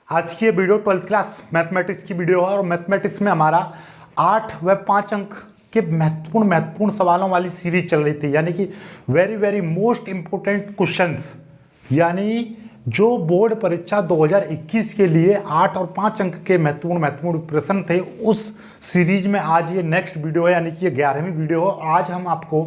आज की ये वीडियो 12th क्लास मैथमेटिक्स की वीडियो है और मैथमेटिक्स में हमारा 8 व 5 अंक के महत्वपूर्ण सवालों वाली सीरीज चल रही थी, यानी कि very very most important questions, यानी जो बोर्ड परीक्षा 2021 के लिए 8 और 5 अंक के महत्वपूर्ण प्रश्न थे। उस सीरीज में आज ये नेक्स्ट वीडियो है, यानी कि ये 11वीं वीडियो है। आज हम आपको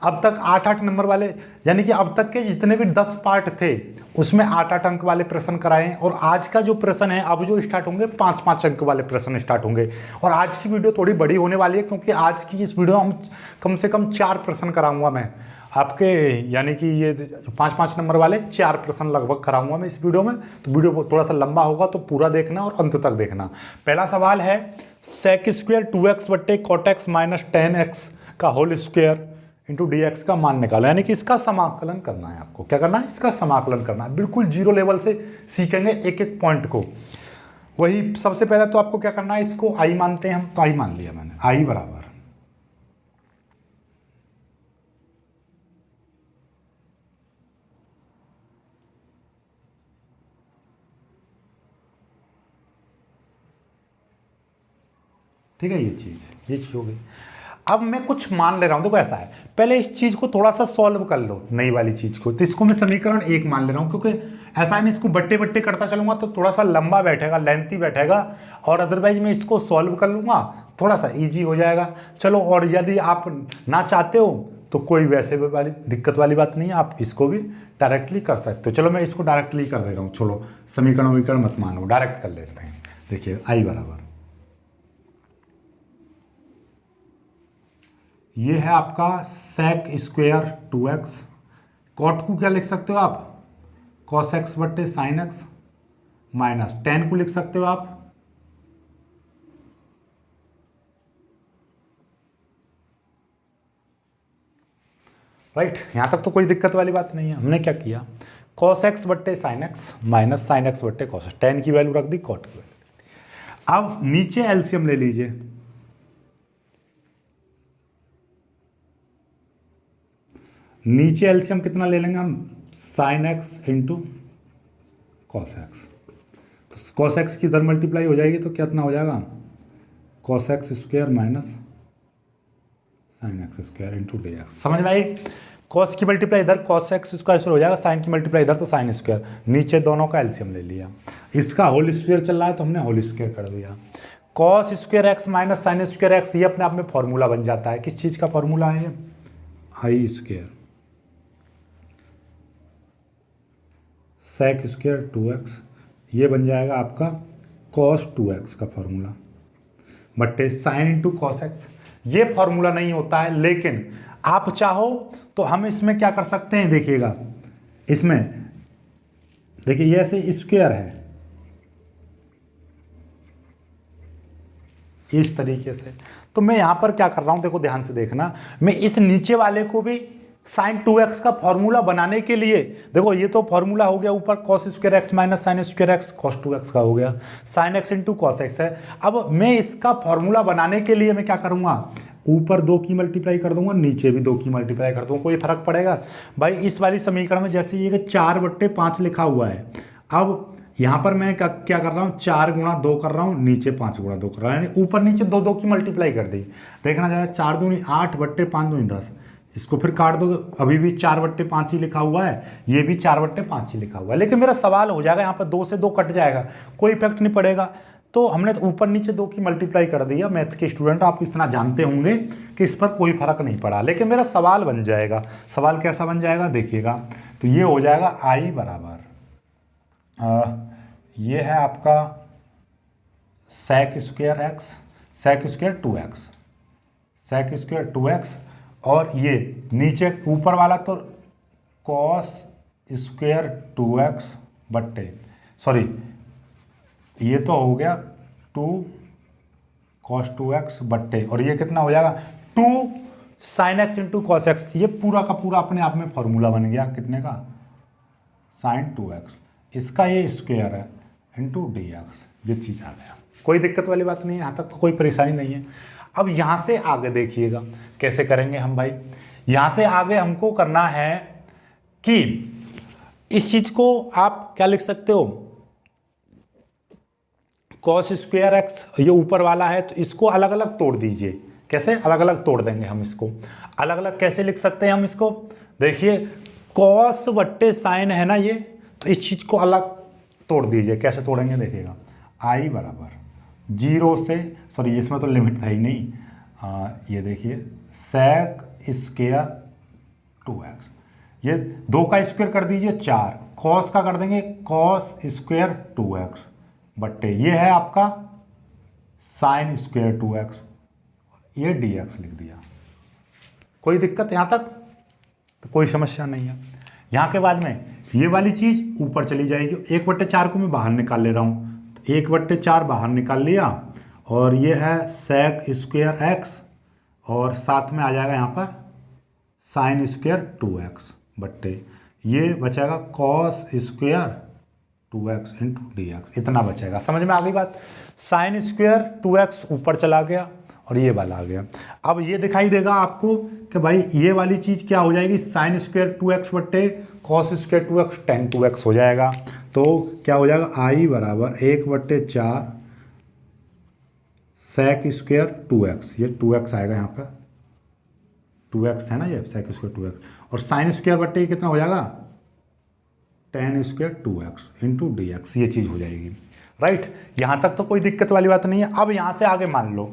अब तक 8-8 नंबर वाले, यानी कि अब तक के जितने भी 10 पार्ट थे उसमें 8-8 अंक वाले प्रश्न कराए, और आज का जो प्रश्न है अब जो स्टार्ट होंगे 5-5 अंक वाले प्रश्न स्टार्ट होंगे। और आज की वीडियो थोड़ी बड़ी होने वाली है, क्योंकि आज की इस वीडियो में हम कम से कम 4 प्रश्न कराऊंगा मैं आपके, यानी कि ये 5-5 नंबर वाले 4 प्रश्न लगभग कराऊंगा मैं इस वीडियो में। तो वीडियो थोड़ा सा लंबा होगा, तो पूरा देखना और अंत तक देखना। पहला सवाल है सेक स्क्वायर 2x बट्टे कॉट एक्स माइनस 10x का होल स्क्वायर इंटू dx का मान निकालो, यानी कि इसका समाकलन करना है। आपको क्या करना है? इसका समाकलन करना है। बिल्कुल जीरो लेवल से सीखेंगे एक एक पॉइंट को। वही सबसे पहले तो आपको क्या करना है, इसको आई मानते हैं हम, तो आई मान लिया मैंने। आई बराबर ठीक है, ये चीज हो गई। अब मैं कुछ मान ले रहा हूं, देखो ऐसा है, पहले इस चीज को थोड़ा सा सॉल्व कर लो, नई वाली चीज को। तो इसको मैं समीकरण 1 मान ले रहा हूं, क्योंकि ऐसा है ना, इसको बट्टे बट्टे करता चलूंगा तो थोड़ा सा लंबा बैठेगा, लेंथी बैठेगा, और अदरवाइज मैं इसको सॉल्व कर लूंगा, थोड़ा सा ईजी हो जाएगा। चलो, और यदि आप ना चाहते हो तो कोई वैसे वाली दिक्कत वाली बात नहीं है, आप इसको भी डायरेक्टली कर सकते हो। चलो मैं इसको डायरेक्टली कर दे रहा हूँ, छोड़ो समीकरण विकरण मत मानो, डायरेक्ट कर लेते हैं। देखिए आई बराबर, ये है आपका सेक स्क्वायर 2x, कॉट को क्या लिख सकते हो आप, कॉस एक्स बट्टे साइन एक्स, माइनस 10 को लिख सकते हो आप राइट। यहां तक तो कोई दिक्कत वाली बात नहीं है। हमने क्या किया, कॉस एक्स बट्टे sine x minus sine x बट्टे कॉस, 10 की वैल्यू रख दी, कॉट की वैल्यू। अब नीचे एलसीएम ले लीजिए, नीचे एलसीएम कितना ले लेंगे हम, sine x into cos x. तो कॉस एक्स की इधर मल्टीप्लाई हो जाएगी तो कितना हो जाएगा, cos x square minus sine x square into d x. समझ में आई? कॉस की मल्टीप्लाई इधर कॉस एक्स स्क्वायर हो जाएगा, साइन की मल्टीप्लाई इधर तो साइन स्क्वायर, नीचे दोनों का एलसीएम ले लिया। इसका होल स्क्वायर चल रहा है तो हमने होल स्क्वायर कर दिया। Cos square x minus sine square x, ये अपने आप में फॉर्मूला बन जाता है। किस चीज़ का फॉर्मूला है? आई स्क्वायर सेक स्क्वायर 2x, ये बन जाएगा आपका कॉस 2x का फॉर्मूला, बट्टे साइन इंटू कॉस एक्स। ये फॉर्मूला नहीं होता है, लेकिन आप चाहो तो हम इसमें क्या कर सकते हैं, देखिएगा इसमें, देखिए ये ऐसे स्क्वायर है इस तरीके से, तो मैं यहां पर क्या कर रहा हूं, देखो ध्यान से देखना, मैं इस नीचे वाले को भी साइन 2x का फॉर्मूला बनाने के लिए, देखो ये तो फॉर्मूला हो गया ऊपर cos square x minus sine square x, cos 2x का हो गया, sine x into cos x है। अब मैं इसका फॉर्मूला बनाने के लिए मैं क्या करूंगा, ऊपर 2 की मल्टीप्लाई कर दूंगा, नीचे भी 2 की मल्टीप्लाई कर दूंगा, कोई फर्क पड़ेगा भाई? इस वाली समीकरण में जैसे ये 4/5 लिखा हुआ है, अब यहाँ पर मैं क्या कर रहा हूँ, 4 गुणा 2 कर रहा हूँ, नीचे 5 गुणा 2 कर रहा हूँ, यानी ऊपर नीचे 2 की मल्टीप्लाई कर दी। देखना जाएगा 4 दूनी 8 बट्टे 5 दूनी 10, इसको फिर काट दो, अभी भी 4/5 ही लिखा हुआ है, ये भी 4/5 ही लिखा हुआ है। लेकिन मेरा सवाल हो जाएगा, यहाँ पर 2 से 2 कट जाएगा, कोई इफेक्ट नहीं पड़ेगा। तो हमने तो ऊपर नीचे 2 की मल्टीप्लाई कर दिया। मैथ के स्टूडेंट आप इतना जानते होंगे कि इस पर कोई फर्क नहीं पड़ा, लेकिन मेरा सवाल बन जाएगा। सवाल कैसा बन जाएगा देखिएगा, तो ये हो जाएगा आई बराबर, ये है आपका sec square x, sec square 2x, sec square 2x, और ये नीचे ऊपर वाला तो कॉस स्क्वायर 2x बट्टे, सॉरी ये तो हो गया 2 कॉस 2x बट्टे, और ये कितना हो जाएगा 2 sine x into cos x. ये पूरा का पूरा अपने आप में फॉर्मूला बन गया, कितने का, साइन 2x, इसका ये स्क्वायर है इंटू डी एक्स, ये चीज़ आ गया। कोई दिक्कत वाली बात नहीं है, यहाँ तक तो कोई परेशानी नहीं है। अब यहाँ से आगे देखिएगा कैसे करेंगे हम भाई। यहाँ से आगे हमको करना है कि इस चीज़ को आप क्या लिख सकते हो, कॉस स्क्वायर एक्स ये ऊपर वाला है, तो इसको अलग अलग तोड़ दीजिए। कैसे अलग अलग तोड़ देंगे हम इसको? अलग अलग कैसे लिख सकते हैं हम इसको? देखिए कॉस बट्टे साइन है ना ये, तो इस चीज़ को अलग तोड़ दीजिए। कैसे तोड़ेंगे देखिएगा, आई बराबर 0 से, सॉरी इसमें तो लिमिट था ही नहीं, ये देखिए सेक स्क्वायर 2x, ये 2 का स्क्वायर कर दीजिए 4, कॉस का कर देंगे कॉस स्क्वायर 2x बट्टे ये है आपका साइन स्क्वायर 2x, ये dx लिख दिया। कोई दिक्कत यहाँ तक? तो कोई समस्या नहीं है। यहाँ के बाद में ये वाली चीज़ ऊपर चली जाएगी। 1/4 को मैं बाहर निकाल ले रहा हूँ, तो 1/4 बाहर निकाल लिया, और ये है सेक स्क्वायर एक्स, और साथ में आ जाएगा यहाँ पर साइन स्क्वायर 2x बट्टे ये बचेगा cos square 2x into dx, इतना बचेगा। समझ में आ गई बात? साइन स्क्वायर 2x ऊपर चला गया और ये वाला आ गया। अब ये दिखाई देगा आपको कि भाई ये वाली चीज़ क्या हो जाएगी, साइन स्क्वायर 2x बट्टे cos square 2x tan 2x हो जाएगा। तो क्या हो जाएगा, आई बराबर 1/4 सेक स्क्वायर 2x, ये 2x आएगा यहाँ पर, 2x है ना ये सेक स्क्वायर 2x, और साइन स्क्वायर बट्टे कितना हो जाएगा tan square 2x into dx, ये चीज़ हो जाएगी। राइट, यहाँ तक तो कोई दिक्कत वाली बात नहीं है। अब यहाँ से आगे मान लो,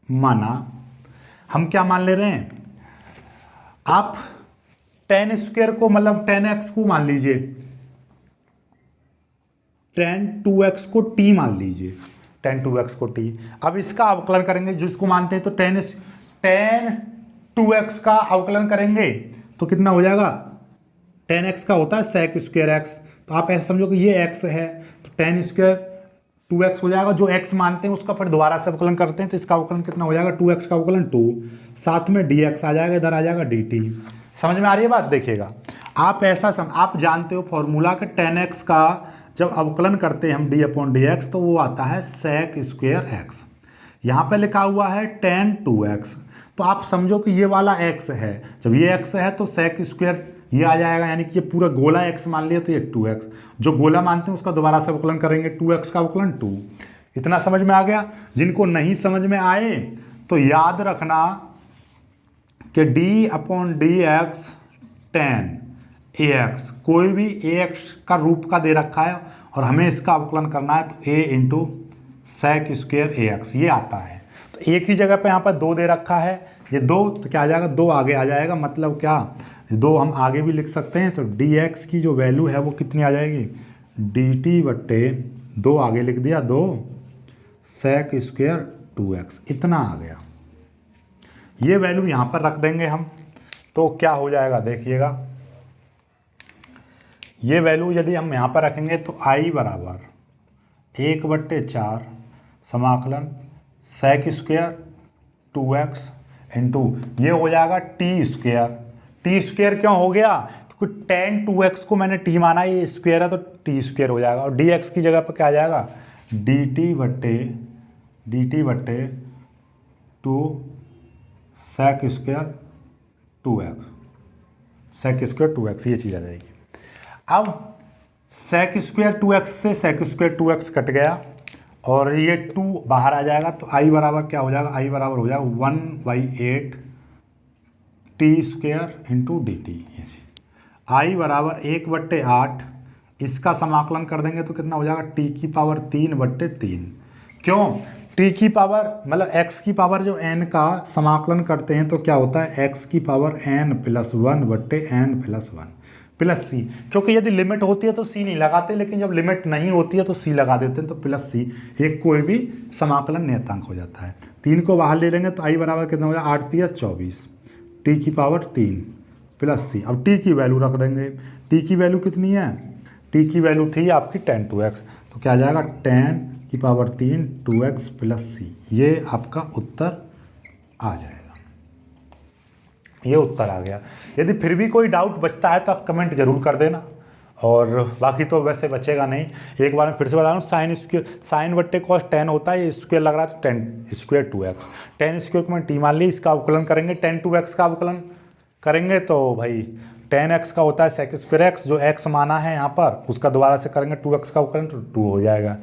माना हम क्या मान ले रहे हैं, आप tan स्क्वायर को मतलब tan x को मान लीजिए, tan 2x को t मान लीजिए, tan 2x को t। अब इसका अवकलन करेंगे, जिसको मानते हैं, तो tan 2x का अवकलन करेंगे तो कितना हो जाएगा, tan x का होता है सेक स्क्वायर x, तो आप ऐसे समझो कि ये x है, तो tan स्क्वायर 2x हो जाएगा। जो x मानते हैं उसका फिर दोबारा से अवकलन करते हैं, तो इसका अवकलन कितना हो जाएगा, 2x का अवकलन 2, साथ में dx आ जाएगा, इधर आ जाएगा dt। समझ में आ रही है बात? देखिएगा आप ऐसा आप जानते हो फॉर्मूला के tan x का जब अवकलन करते हैं हम d/dx, तो वो आता है सेक स्क्वायर x। यहाँ पे लिखा हुआ है tan 2x, तो आप समझो कि ये वाला x है, जब ये x है तो सेक स्क्वायर ये आ जाएगा, यानी कि ये पूरा गोला x मान लिया तो ये 2x, जो गोला मानते हैं उसका दोबारा से अवकलन करेंगे, 2x का अवकलन 2। इतना समझ में आ गया? जिनको नहीं समझ में आए तो याद रखना कि d/dx tan ax, कोई भी ax का रूप का दे रखा है और हमें इसका अवकलन करना है, तो a into sec square ax ये आता है। तो एक ही जगह पे यहाँ पर 2 दे रखा है, ये 2, तो क्या आ जाएगा, 2 आगे आ जाएगा, मतलब क्या 2 हम आगे भी लिख सकते हैं। तो dx की जो वैल्यू है वो कितनी आ जाएगी, dt बट्टे 2 आगे लिख दिया, 2 सेक स्क्वायर 2x, इतना आ गया। ये वैल्यू यहाँ पर रख देंगे हम, तो क्या हो जाएगा देखिएगा, ये वैल्यू यदि हम यहाँ पर रखेंगे तो आई बराबर 1/4 समाकलन सेक स्क्वायर 2x इंटू ये हो जाएगा टी स्क्वायर क्यों हो गया, तो tan 2x को मैंने t माना, ये स्क्वायर है तो टी स्क्वायर हो जाएगा, और dx की जगह पर क्या आ जाएगा, dt बट्टे 2 सेक स्क्वायर 2x, ये चीज़ आ जाएगी। अब सेक स्क्वायर 2x से सेक स्क्वायर 2x कट गया और ये 2 बाहर आ जाएगा, तो आई बराबर क्या हो जाएगा, आई बराबर हो जाएगा 1/8 T square into D T. I बराबर 1/8, इसका समाकलन कर देंगे तो कितना हो जाएगा, टी की पावर 3/3। क्यों, टी की पावर मतलब एक्स की पावर जो एन का समाकलन करते हैं तो क्या होता है, एक्स की पावर n+1/n+1 प्लस सी, क्योंकि यदि लिमिट होती है तो सी नहीं लगाते, लेकिन जब लिमिट नहीं होती है तो सी लगा देते हैं, तो प्लस सी एक कोई भी समाकलन नियतांक हो जाता है। 3 को बाहर ले लेंगे तो आई बराबर कितना हो जाएगा, 8×3 = 24 टी की पावर 3 प्लस सी। अब टी की वैल्यू रख देंगे, टी की वैल्यू कितनी है, टी की वैल्यू थी आपकी tan 2x, तो क्या आ जाएगा tan की पावर 3 2x प्लस सी, ये आपका उत्तर आ जाएगा। ये उत्तर आ गया। यदि फिर भी कोई डाउट बचता है तो आप कमेंट जरूर कर देना, और बाकी तो वैसे बचेगा नहीं। एक बार मैं फिर से बता रहा हूँ, साइन बट्टे कॉस tan होता है, ये स्क्वायर लग रहा है तो tan square 2x, tan square को मैं टी मान ली, इसका अवकलन करेंगे tan 2x का अवकलन करेंगे तो भाई 10x का होता है सेक स्क्वायर एक्स, जो x माना है यहाँ पर उसका दोबारा से करेंगे 2x का करेंगे तो 2 हो जाएगा।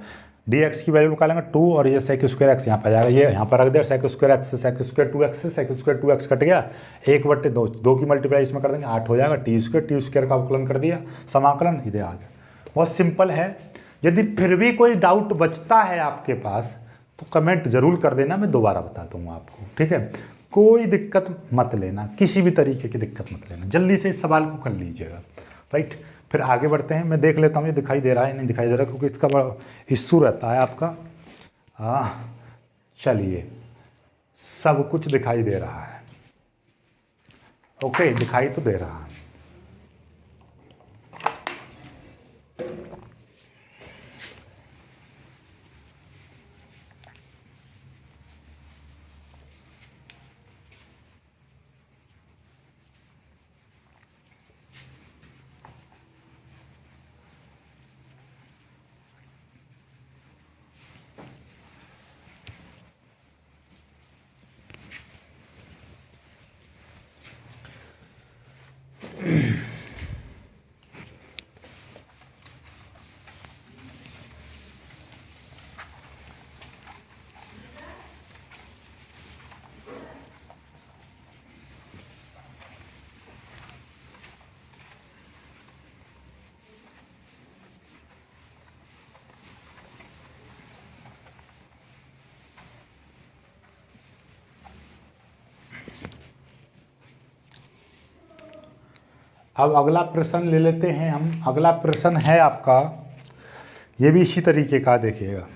dx की वैल्यू निकालेंगे 2 और ये सेक स्क्वायर एक्स यहाँ पर आ जाएगा, ये यहाँ पर रख दिया सेक स्क्वायर एक्स से सेक स्क्वायर 2x से सेक स्क्वायर 2x कट गया, 1/2 2 की मल्टीप्लाई इसमें कर देंगे 8 हो जाएगा, टी स्क्वायर का अवकलन कर दिया, समाकलन इधर आ गया। बहुत सिंपल है। यदि फिर भी कोई डाउट बचता है आपके पास तो कमेंट जरूर कर देना, मैं दोबारा बता दूंगा आपको, ठीक है। कोई दिक्कत मत लेना, किसी भी तरीके की दिक्कत मत लेना, जल्दी से इस सवाल को कर लीजिएगा, राइट। फिर आगे बढ़ते हैं, मैं देख लेता हूँ ये दिखाई दे रहा है नहीं दिखाई दे रहा, क्योंकि इसका बड़ा इश्यू रहता है आपका। हाँ चलिए, सब कुछ दिखाई दे रहा है, ओके दिखाई तो दे रहा है। अब अगला प्रश्न ले लेते हैं हम। अगला प्रश्न है आपका, ये भी इसी तरीके का, देखिएगा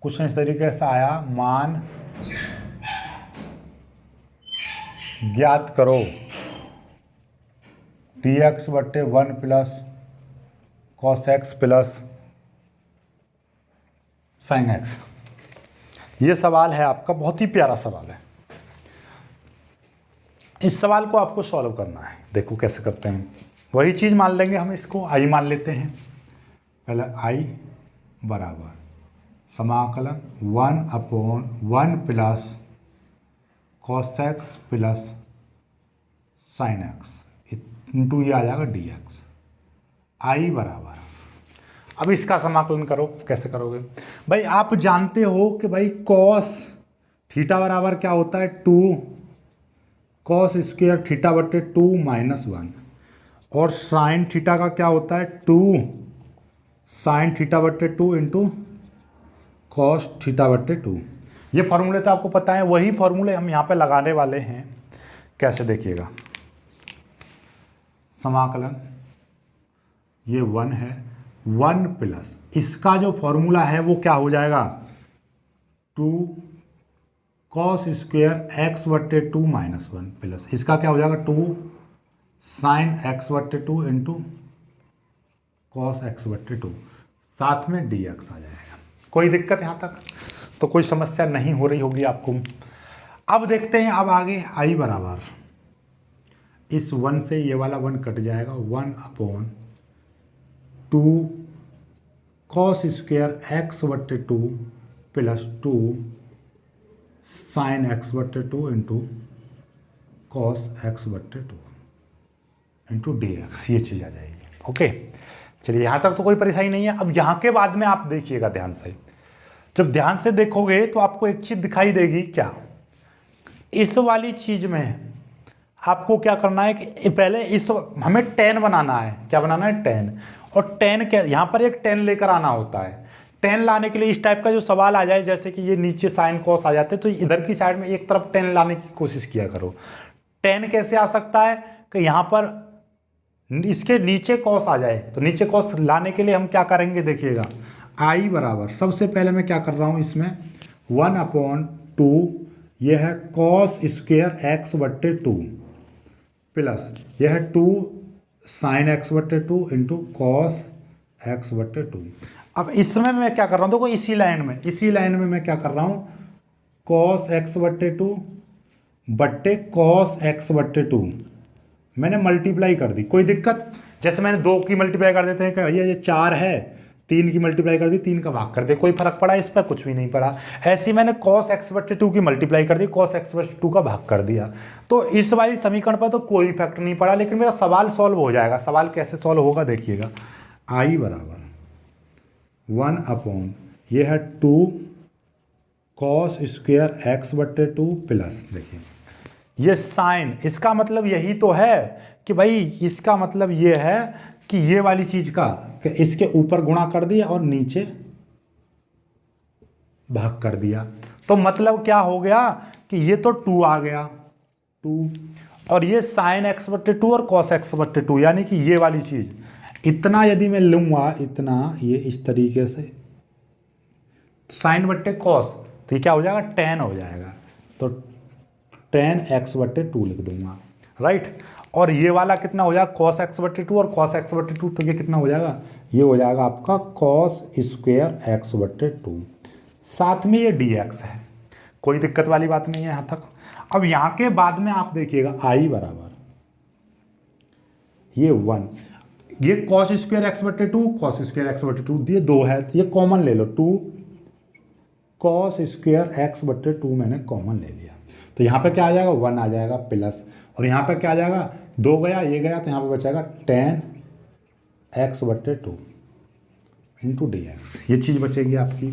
कुछ इस तरीके से आया, मान ज्ञात करो dx/1 plus cos x plus sin x। ये सवाल है आपका, बहुत ही प्यारा सवाल है। इस सवाल को आपको सॉल्व करना है। देखो कैसे करते हैं, वही चीज़ मान लेंगे हम, इसको i मान लेते हैं। पहले i बराबर समाकलन 1/1 plus cos x plus sin x into ये आ जाएगा dx। i बराबर, अब इसका समाकलन करो, कैसे करोगे भाई? आप जानते हो कि भाई cos थीटा बराबर क्या होता है 2 cos स्क्वायर θ/2 -1, और साइन थीटा का क्या होता है 2 साइन θ/2 इंटू कॉस θ/2। ये फॉर्मूले तो आपको पता है, वही फॉर्मूले हम यहाँ पे लगाने वाले हैं। कैसे देखिएगा, समाकलन ये 1 है, 1 प्लस इसका जो फॉर्मूला है वो क्या हो जाएगा 2 cos स्क्वायर x/2 -1 प्लस इसका क्या हो जाएगा 2 sine x/2 into cos x/2, साथ में dx आ जाएगा। कोई दिक्कत यहाँ तक तो कोई समस्या नहीं हो रही होगी आपको। अब देखते हैं, अब आगे i बराबर, इस 1 से ये वाला 1 कट जाएगा, 1/2 cos square x/2 plus 2 sine x/2 into cos x/2 into dx, ये चीज़ आ जाएगी। ओके चलिए, यहाँ तक तो कोई परेशानी नहीं है। अब यहाँ के बाद में आप देखिएगा ध्यान से, जब ध्यान से देखोगे तो आपको एक चीज़ दिखाई देगी। क्या? इस वाली चीज़ में आपको क्या करना है कि पहले इस हमें tan बनाना है। क्या बनाना है? tan। और tan क्या, यहाँ पर एक tan लेकर आना होता है। tan लाने के लिए इस टाइप का जो सवाल आ जाए, जैसे कि ये नीचे साइन कॉस आ जाते, तो इधर की साइड में एक तरफ tan लाने की कोशिश किया करो। tan कैसे आ सकता है कि यहाँ पर इसके नीचे कॉस आ जाए, तो नीचे कॉस लाने के लिए हम क्या करेंगे देखिएगा, i बराबर, सबसे पहले मैं क्या कर रहा हूँ इसमें 1/2, यह है cos स्क्वायर x/2 प्लस यह है 2 sine x/2 into cos x/2। अब इसमें मैं क्या कर रहा हूँ, देखो इसी लाइन में मैं क्या कर रहा हूँ, cos x/2 बट्टे cos x/2 मैंने मल्टीप्लाई कर दी। कोई दिक्कत? जैसे मैंने 2 की मल्टीप्लाई कर देते हैं कि भैया ये 4 है 3 की मल्टीप्लाई कर दी, 3 का भाग कर दिया, कोई फर्क पड़ा इस पर? कुछ भी नहीं पड़ा। ऐसे ही मैंने cos x/2 की मल्टीप्लाई कर दी, cos x/2 का भाग कर दिया, तो इस वाली समीकरण पर तो कोई इफेक्ट नहीं पड़ा, लेकिन मेरा सवाल सॉल्व हो जाएगा। सवाल कैसे सॉल्व होगा देखिएगा। I बराबर 1 ये है 2 cos स्क्वायर x/2 प्लस, देखिए ये साइन, इसका मतलब यही तो है कि भाई, इसका मतलब ये है कि ये वाली चीज का कि इसके ऊपर गुणा कर दिया और नीचे भाग कर दिया, तो मतलब क्या हो गया कि ये तो 2 आ गया, 2, और ये साइन x/2 और cos x/2, यानी कि ये वाली चीज, इतना यदि मैं लूंगा, इतना ये इस तरीके से, साइन बट्टे कॉस, तो ये क्या हो जाएगा? tan हो जाएगा, तो tan x/2 लिख दूंगा, राइट। और ये वाला कितना हो जाएगा? cos x/2 और cos x/2, तो ये कितना हो जाएगा? ये हो जाएगा आपका cos स्क्वायर x/2, साथ में ये dx है, कोई दिक्कत वाली बात नहीं है यहाँ तक। अब यहाँ के बाद में आप देखिएगा I बराबर ये 1, ये cos स्क्वायर x/2 ये 2 है, ये कॉमन ले लो, 2 cos स्क्वायर x/2 मैंने कॉमन ले लिया, तो यहाँ पे क्या आ जाएगा? 1 आ जाएगा प्लस, और यहाँ पे क्या आ जाएगा? 2 गया, ये गया, तो यहाँ पे बचेगा tan x/2 इंटू dx, ये चीज़ बचेगी आपकी।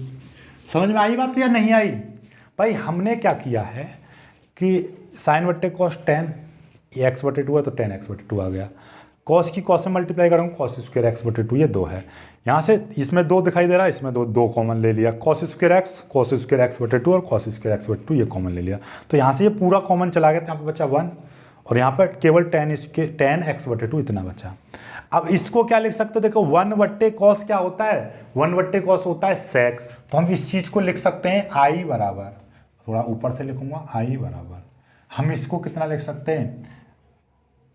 समझ में आई बात या नहीं आई? भाई हमने क्या किया है कि साइन बट्टे कॉस tan, ये x/2 है तो tan x/2 आ गया, कॉस की कॉस से मल्टीप्लाई करूँगा, cos स्क्वायर x/2 ये 2 है, यहाँ से इसमें 2 दिखाई दे रहा है, इसमें 2 कॉमन ले लिया, cos स्क्वायर x/2 और cos स्क्वायर x/2 ये कॉमन ले लिया, तो यहाँ से ये पूरा कॉमन चला गया, तो यहाँ पे बचा 1, और यहाँ पर केवल tan x/2 इतना बचा। अब इसको क्या लिख सकते हो? देखो 1/cos क्या होता है? 1/cos होता है sec, तो हम इस चीज़ को लिख सकते हैं I बराबर, थोड़ा ऊपर से लिखूंगा, I बराबर, हम इसको कितना लिख सकते हैं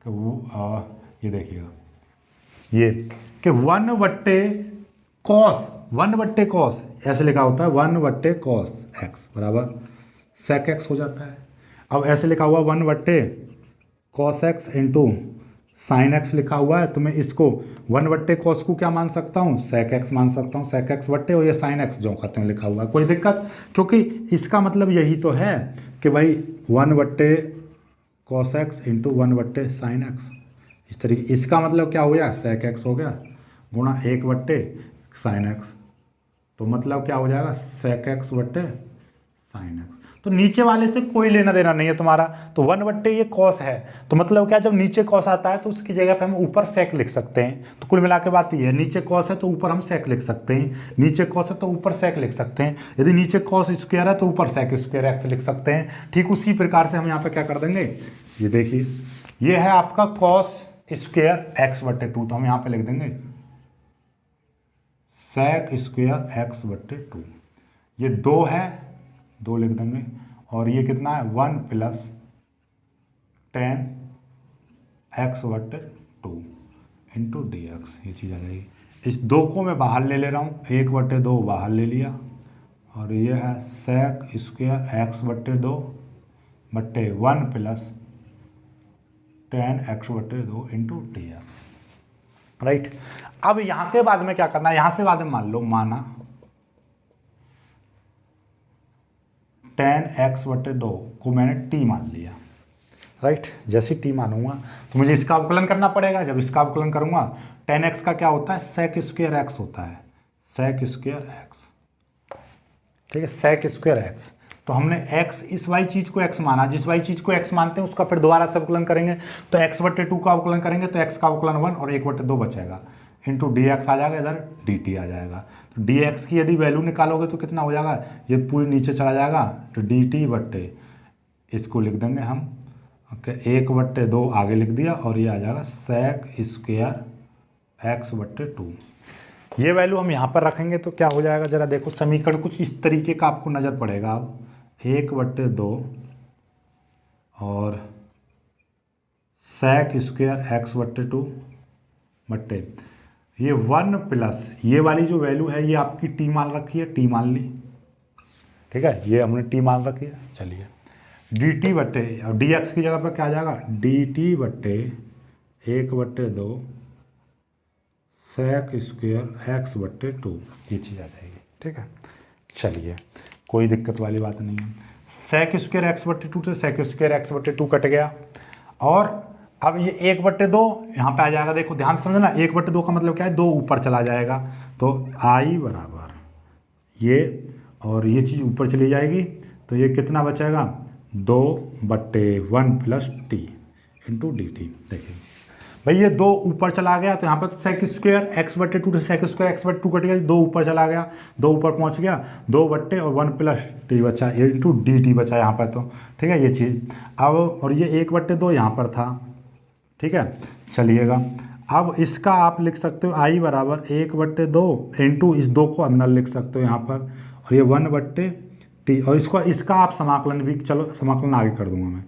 कि वो ये देखिएगा, ये कि 1/cos ऐसे लिखा होता है, 1/cos x बराबर sec x हो जाता है। अब ऐसे लिखा हुआ 1/cos x into sine x लिखा हुआ है, तो मैं इसको 1/cos को क्या मान सकता हूँ? sec x मान सकता हूँ, sec x बट्टे, और ये साइन एक्स जो कहते हैं लिखा हुआ है, कोई दिक्कत? क्योंकि इसका मतलब यही तो है कि भाई 1/cos x into 1/sin x, इस तरीके, इसका मतलब क्या हो गया? sec x हो गया गुणा 1/sin x, तो मतलब क्या हो जाएगा? sec x/sin x, तो नीचे वाले से कोई लेना देना नहीं है तुम्हारा, तो 1/, ये cos है, तो मतलब क्या, जब नीचे cos आता है तो उसकी जगह पे हम ऊपर sec लिख सकते हैं, तो कुल मिला के बात ये है, नीचे cos है तो ऊपर हम sec लिख सकते हैं, नीचे cos है तो ऊपर sec लिख सकते हैं, यदि नीचे cos स्क्वायर है तो ऊपर sec स्क्वायर x लिख सकते हैं। ठीक उसी प्रकार से हम यहाँ पे क्या कर देंगे, ये देखिए, ये है आपका cos स्क्वायर x/2, तो हम यहाँ पे लिख देंगे sec स्क्वायर x/2, ये 2 है, 2 लिख देंगे, और ये कितना है? 1 plus tan x/2 into dx, ये चीज़ आ जाएगी। इस 2 को मैं बाहर ले ले रहा हूँ, 1/2 बाहर ले लिया, और ये है sec स्क्वायर x/2 बट्टे 1 plus tan x/2 into dx, right. अब यहाँ के बाद में क्या करना है? यहाँ से बाद में मान लो, माना tan x/2 को मैंने t मान लिया, राइट। जैसे t मानूंगा तो मुझे इसका अवकलन करना पड़ेगा, जब इसका अवकलन करूंगा tan x का क्या होता है? sec स्क्वायर x होता है, sec स्क्वायर x, ठीक है, sec स्क्वायर x। तो हमने x, इस वाली चीज को x माना, जिस वाली चीज को x मानते हैं उसका फिर दोबारा से अवकलन करेंगे, तो x/2 का अवकलन करेंगे तो x का अवकलन 1 और 1/2 बचेगा, इंटू dx आ जाएगा, इधर dt आ जाएगा, तो dx की यदि वैल्यू निकालोगे तो कितना हो जाएगा? ये पूरी नीचे चला जाएगा, तो dt बट्टे, इसको लिख देंगे हम, ओके, 1/2 आगे लिख दिया, और ये आ जाएगा sec स्क्वायर x/2। ये वैल्यू हम यहाँ पर रखेंगे तो क्या हो जाएगा? जरा देखो, समीकरण कुछ इस तरीके का आपको नज़र पड़ेगा। अब 1/2 और sec स्क्वायर x/2 बट्टे ये 1 प्लस ये वाली जो वैल्यू है ये आपकी t मान रखी है, t मान ली, ठीक है, ये हमने t मान रखी है। चलिए dt बट्टे, और dx की जगह पर क्या आ जाएगा? dt बट्टे 1/2 सेक स्क्वायर एक्स बट्टे 2 ये चीज़ आ जाएगी। ठीक है, चलिए कोई दिक्कत वाली बात नहीं है। सेक स्क्वायर एक्स बट्टे 2 से सेक स्क्वायर एक्स बट्टे 2 कट गया, और अब ये 1/2 यहाँ पे आ जाएगा। देखो ध्यान से समझना, 1/2 का मतलब क्या है, 2 ऊपर चला जाएगा, तो आई बराबर ये, और ये चीज़ ऊपर चली जाएगी, तो ये कितना बचेगा, 2/1 plus T into D T. देखिए भाई ये 2 ऊपर चला गया, तो यहाँ पर सेक स्क्वायर एक्स बट्टे 2 सेक स्क्वायर एक्स बट्टे 2 कट गया, 2 ऊपर चला गया, 2 ऊपर पहुँच गया, 2/1 प्लस टी बचा इंटू डी टी बचा यहाँ पर। तो ठीक है ये चीज़ अब, और ये 1/2 यहाँ पर था। ठीक है, चलिएगा अब इसका आप लिख सकते हो आई बराबर 1/2 इंटू इस 2 को अंदर लिख सकते हो यहाँ पर, और ये 1/t, और इसका आप समाकलन भी, चलो समाकलन आगे कर दूंगा मैं,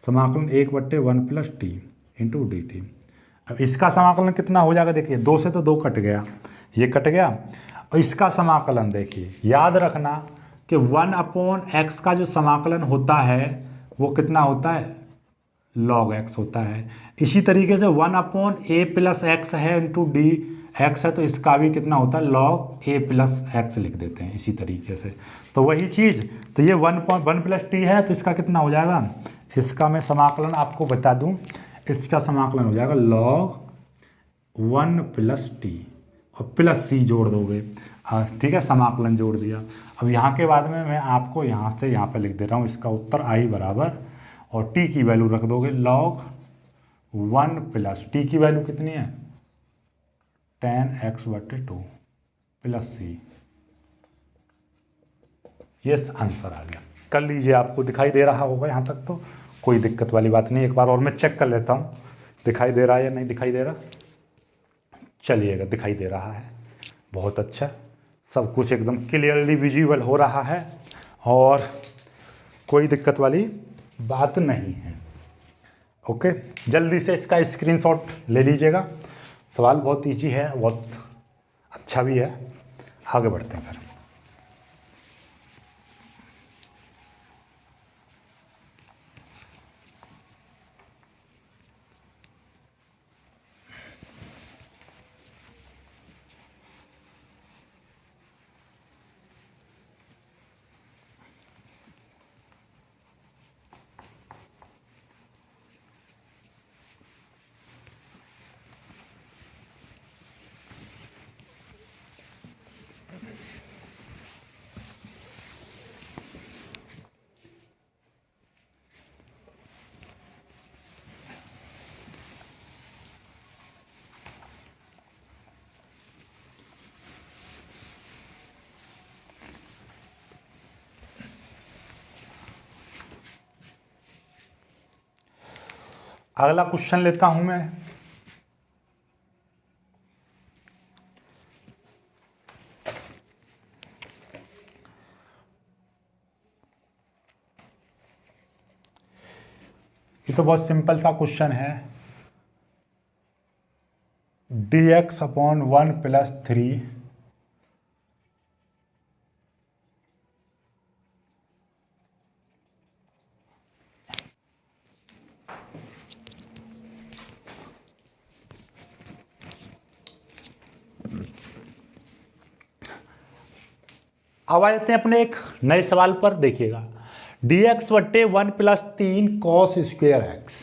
समाकलन 1/1 plus T into D T. अब इसका समाकलन कितना हो जाएगा, देखिए 2 से तो 2 कट गया, ये कट गया, और इसका समाकलन देखिए याद रखना कि 1/x का जो समाकलन होता है वो कितना होता है, log x होता है। इसी तरीके से 1/a प्लस एक्स है इंटू डी एक्स है, तो इसका भी कितना होता है, log a प्लस एक्स लिख देते हैं इसी तरीके से। तो वही चीज़, तो ये 1 प्लस टी है, तो इसका कितना हो जाएगा, इसका मैं समाकलन आपको बता दूं, इसका समाकलन हो जाएगा log 1 प्लस टी, और प्लस सी जोड़ दोगे। हाँ ठीक है, समाकलन जोड़ दिया। अब यहाँ के बाद में मैं आपको यहाँ से यहाँ पर लिख दे रहा हूँ, इसका उत्तर आई बराबर, और टी की वैल्यू रख दोगे log 1 प्लस टी की वैल्यू कितनी है, 10x/2 प्लस सी। ये आंसर आ गया। कर लीजिए, आपको दिखाई दे रहा होगा यहाँ तक, तो कोई दिक्कत वाली बात नहीं। एक बार और मैं चेक कर लेता हूँ दिखाई दे रहा है या नहीं दिखाई दे रहा। चलिएगा, दिखाई दे रहा है, बहुत अच्छा, सब कुछ एकदम क्लियरली विजिबल हो रहा है, और कोई दिक्कत वाली बात नहीं है। ओके, जल्दी से इसका स्क्रीनशॉट ले लीजिएगा। सवाल बहुत इजी है, बहुत अच्छा भी है। आगे बढ़ते हैं फिर। अगला क्वेश्चन लेता हूं मैं। ये तो बहुत सिंपल सा क्वेश्चन है, dx/1 प्लस 3 अब आ जाते हैं अपने एक नए सवाल पर। देखिएगा, dx/1 plus 3 cos square x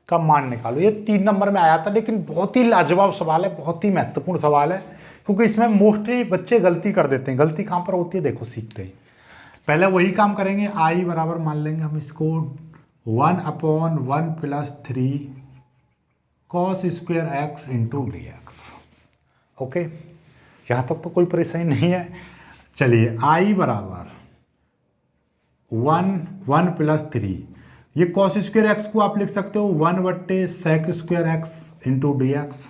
का मान निकालो। ये 3 नंबर में आया था, लेकिन बहुत ही लाजवाब सवाल है, बहुत ही महत्वपूर्ण सवाल है, क्योंकि इसमें मोस्टली बच्चे गलती कर देते हैं। गलती कहाँ पर होती है, देखो सीखते ही पहले वही काम करेंगे। आई बराबर मान लेंगे हम इसको 1/1 plus 3 cos square x into d x. Okay, यहाँ तक तो कोई परेशानी नहीं है। चलिए, आई बराबर 1 प्लस 3, ये कॉस स्क्वायर एक्स को आप लिख सकते हो 1/sec square x into d x.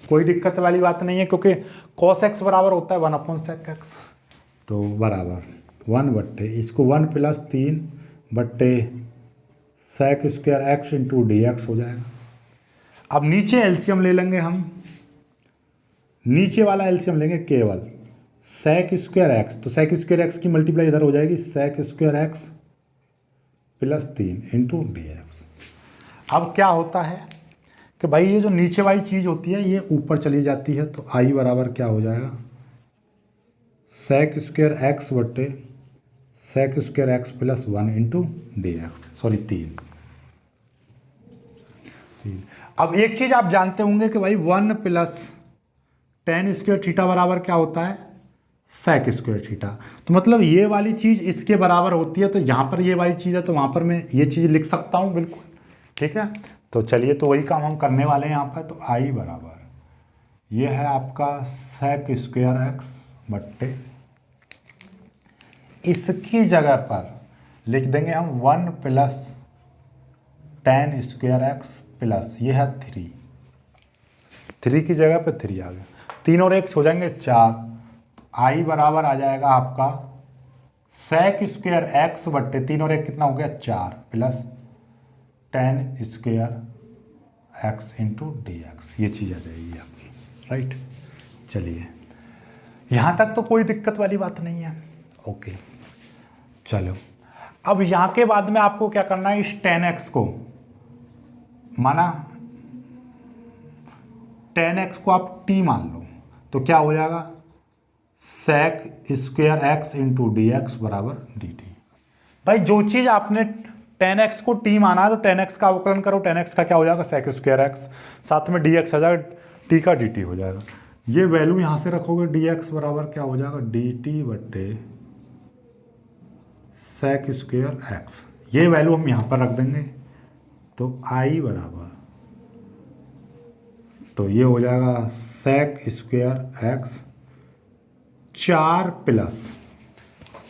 कोई दिक्कत वाली बात नहीं है, क्योंकि कॉस एक्स बराबर होता है 1/sec एक्स, तो बराबर 1/, इसको 1 plus 3/sec square x into d x हो जाएगा। अब नीचे एलसीएम ले लेंगे हम, नीचे वाला एलसीएम लेंगे केवल sec स्क्वायर एक्स, तो sec स्क्वायर एक्स की मल्टीप्लाई इधर हो जाएगी, sec square x plus 3 into d x. अब क्या होता है कि भाई ये जो नीचे वाली चीज़ होती है ये ऊपर चली जाती है, तो आई बराबर क्या हो जाएगा, सेक स्क्वायर एक्स बट्टे sec square x plus 1 into d x, sorry 3। अब एक चीज़ आप जानते होंगे कि भाई 1 प्लस टेन स्क्वायर थीटा बराबर क्या होता है, सेक स्क्वायर थीटा। तो मतलब ये वाली चीज़ इसके बराबर होती है, तो यहाँ पर ये वाली चीज़ है तो वहाँ पर मैं ये चीज़ लिख सकता हूँ बिल्कुल, ठीक है। तो चलिए, तो वही काम हम करने वाले हैं यहाँ पर। तो आई बराबर ये है आपका सेक स्क्वायर एक्स बट्टे, इसकी जगह पर लिख देंगे हम 1 plus ten square x plus ये है 3 की जगह पर 3 आ गया, 3 और 1 हो जाएंगे 4। तो आई बराबर आ जाएगा आपका सेक स्क्वायर एक्स बट्टे 3 और 1 कितना हो गया 4 plus ten square x into d x, ये चीज़ आ जाएगी आपकी, राइट। चलिए, यहाँ तक तो कोई दिक्कत वाली बात नहीं है, ओके। चलो, अब यहाँ के बाद में आपको क्या करना है, इस टेन एक्स को माना, टेन एक्स को आप टी मान लो, तो क्या हो जाएगा, sec square x into d x बराबर डी टी। भाई जो चीज़ आपने टेन एक्स को टी माना है तो टेन एक्स का अवकलन करो, टेन एक्स का क्या हो जाएगा, सेक स्क्वायर एक्स, साथ में डी एक्स आ जाएगा, टी का डी टी हो जाएगा। ये वैल्यू यहाँ से रखोगे, डी एक्स बराबर क्या हो जाएगा, डी टी बटे सेक स्क्वायर एक्स, ये वैल्यू हम यहाँ पर रख देंगे। तो आई बराबर, तो ये हो जाएगा सेक स्क्वायर एक्स 4 प्लस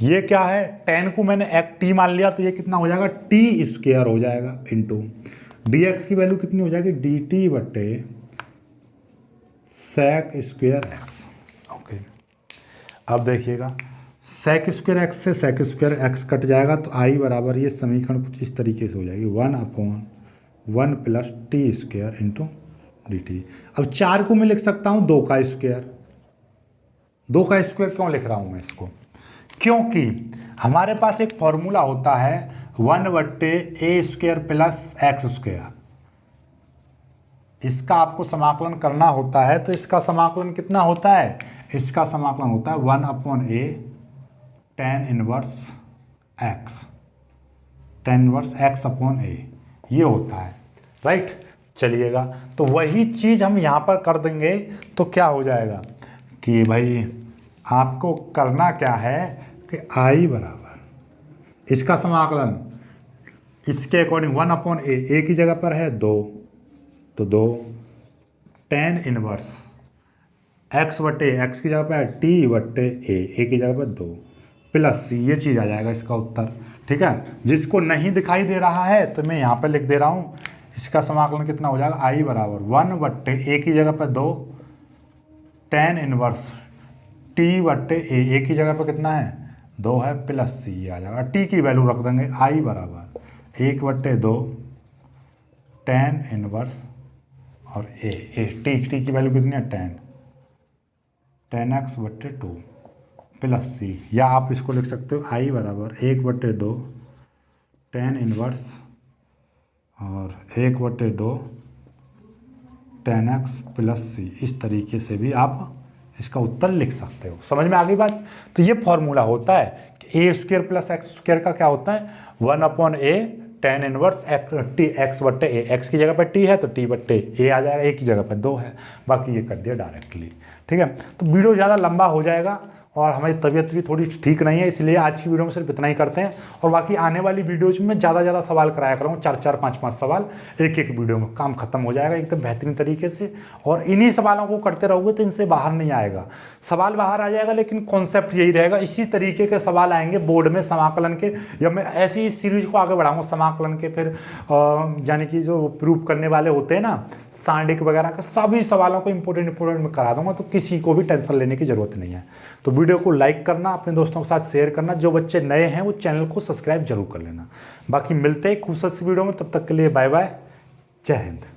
ये क्या है, टेन को मैंने एक टी मान लिया, तो ये कितना हो जाएगा, टी स्क्वायर हो जाएगा इंटू डी एक्स की वैल्यू कितनी हो जाएगी, डी टी बटे सेक स्क्वायर एक्स, ओके। अब देखिएगा, सेक स्क्वायर एक्स से सेक स्क्वायर एक्स कट जाएगा, तो आई बराबर ये समीकरण कुछ इस तरीके से हो जाएगी, 1/1 plus T square into D T. अब 4 को मैं लिख सकता हूँ 2 का स्क्वायर, 2 का स्क्वायर क्यों लिख रहा हूँ मैं इसको, क्योंकि हमारे पास एक फॉर्मूला होता है 1/a² प्लस एक्स स्क्वायर, इसका आपको समाकलन करना होता है। तो इसका समाकलन कितना होता है, इसका समाकलन होता है 1/a tan inverse x upon a, ये होता है, राइट। चलिएगा, तो वही चीज़ हम यहाँ पर कर देंगे, तो क्या हो जाएगा कि भाई आपको करना क्या है कि आई बराबर इसका समाकलन इसके अकॉर्डिंग 1/a, ए की जगह पर है 2, तो 2 tan इनवर्स x बटे एक्स की जगह पर है t बटे ए की जगह पर 2 प्लस सी, ये चीज़ आ जाएगा इसका उत्तर, ठीक है। जिसको नहीं दिखाई दे रहा है तो मैं यहाँ पर लिख दे रहा हूँ, इसका समाकलन कितना हो जाएगा, आई बराबर 1/a की जगह पर 2 tan इनवर्स t बटे ए की जगह पर कितना है 2 है प्लस सी, ये आ जाएगा। टी की वैल्यू रख देंगे, आई बराबर 1/2 tan इनवर्स और ए टी की वैल्यू कितनी है 10 x बटे 2 प्लस सी, या आप इसको लिख सकते हो आई बराबर 1/2 tan इनवर्स और 1/2 tan x प्लस सी, इस तरीके से भी आप इसका उत्तर लिख सकते हो। समझ में आ गई बात। तो ये फॉर्मूला होता है कि a² प्लस एक्स स्क्वायर का क्या होता है, 1/a tan इनवर्स x बट्टे a, एक्स की जगह पर t है तो t बट्टे a आ जाएगा, a की जगह पर 2 है, बाकी ये कर दिया डायरेक्टली, ठीक है। तो वीडियो ज़्यादा लंबा हो जाएगा और हमारी तबीयत भी थोड़ी ठीक नहीं है, इसलिए आज की वीडियो में सिर्फ इतना ही करते हैं। और बाकी आने वाली वीडियोज में ज़्यादा सवाल कराया करूँगा, 4-4 5-5 सवाल एक वीडियो में, काम खत्म हो जाएगा एकदम बेहतरीन तरीके से। और इन्हीं सवालों को करते रहोगे तो इनसे बाहर नहीं आएगा, सवाल बाहर आ जाएगा लेकिन कॉन्सेप्ट यही रहेगा। इसी तरीके के सवाल आएंगे बोर्ड में समाकलन के, या मैं ऐसी ही सीरीज को आगे बढ़ाऊँगा समाकलन के, फिर यानी कि जो प्रूफ करने वाले होते हैं ना, सांडिक वगैरह का, सभी सवालों को इंपॉर्टेंट में करा दूंगा, तो किसी को भी टेंशन लेने की जरूरत नहीं है। तो वीडियो को लाइक करना, अपने दोस्तों के साथ शेयर करना, जो बच्चे नए हैं वो चैनल को सब्सक्राइब जरूर कर लेना। बाकी मिलते हैं खूबसूरत वीडियो में, तब तक के लिए बाय बाय, जय हिंद।